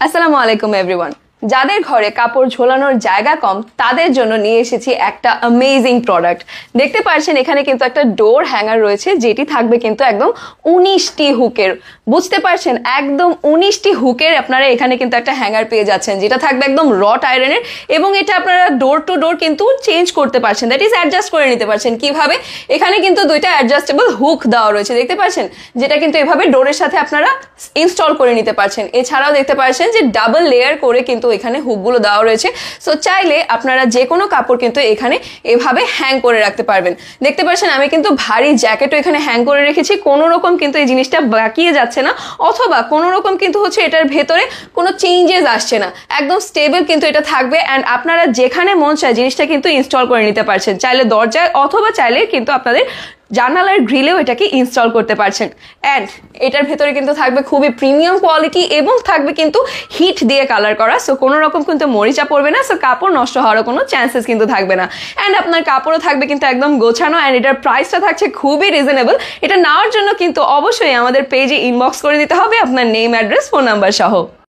আসসালামু আলাইকুম এভরিওয়ান। যাদের ঘরে কাপড় ঝোলানোর জায়গা কম তাদের জন্য নিয়ে এসেছি একটা অ্যামেজিং প্রোডাক্ট। দেখতে পাচ্ছেন এখানে কিন্তু একটা ডোর হ্যাঙ্গার রয়েছে, যেটি থাকবে কিন্তু একদম 19টি হুকের। বুঝতে পারছেন, একদম 19টি হুকের আপনারা এখানে কিন্তু একটা হ্যাঙ্গার পেয়ে যাচ্ছেন, যেটা থাকবে একদম রট আয়রনের, এবং এটা আপনারা ডোর টু ডোর কিন্তু চেঞ্জ করতে পারছেন, দ্যাট ইজ অ্যাডজাস্ট করে নিতে পারছেন। কিভাবে? এখানে কিন্তু দুইটা অ্যাডজাস্টেবল হুক দেওয়া রয়েছে, দেখতে পাচ্ছেন, যেটা কিন্তু এভাবে ডোরের সাথে আপনারা ইনস্টল করে নিতে পারছেন। এছাড়াও দেখতে পাচ্ছেন যে ডাবল লেয়ার করে কিন্তু এখানে হুকগুলো দেওয়া রয়েছে। সো চাইলে আপনারা যে কোনো কাপড় কিন্তু এখানে এভাবে হ্যাং করে রাখতে পারবেন। দেখতে পাচ্ছেন আমি কিন্তু ভারী জ্যাকেটও এখানে হ্যাং করে রেখেছি, কোনো রকম কিন্তু এই জিনিসটা বাকিয়ে যাচ্ছে না, অথবা কোনো রকম কিন্তু হচ্ছে এটার ভেতরে কোনো চেঞ্জেস আসছে না, একদম স্টেবল কিন্তু এটা থাকবে। অ্যান্ড আপনারা যেখানে মন চায় জিনিসটা কিন্তু ইনস্টল করে নিতে পারছেন, চাইলে দরজায় অথবা চাইলে কিন্তু আপনাদের জানালার গ্রিলেও এটাকে ইনস্টল করতে পারছেন। অ্যান্ড এটার ভেতরে কিন্তু থাকবে খুবই প্রিমিয়াম কোয়ালিটি, এবং থাকবে কিন্তু হিট দিয়ে কালার করা, সো কোনো রকম কিন্তু মরিচা পড়বে না, সো কাপড় নষ্ট হওয়ারও কোনো চান্সেস কিন্তু থাকবে না। অ্যান্ড আপনার কাপড়ও থাকবে কিন্তু একদম গোছানো, অ্যান্ড এটার প্রাইসটা থাকছে খুবই রিজনেবল। এটা নেওয়ার জন্য কিন্তু অবশ্যই আমাদের পেজে ইনবক্স করে দিতে হবে আপনার নেম, অ্যাড্রেস, ফোন নাম্বার সহ।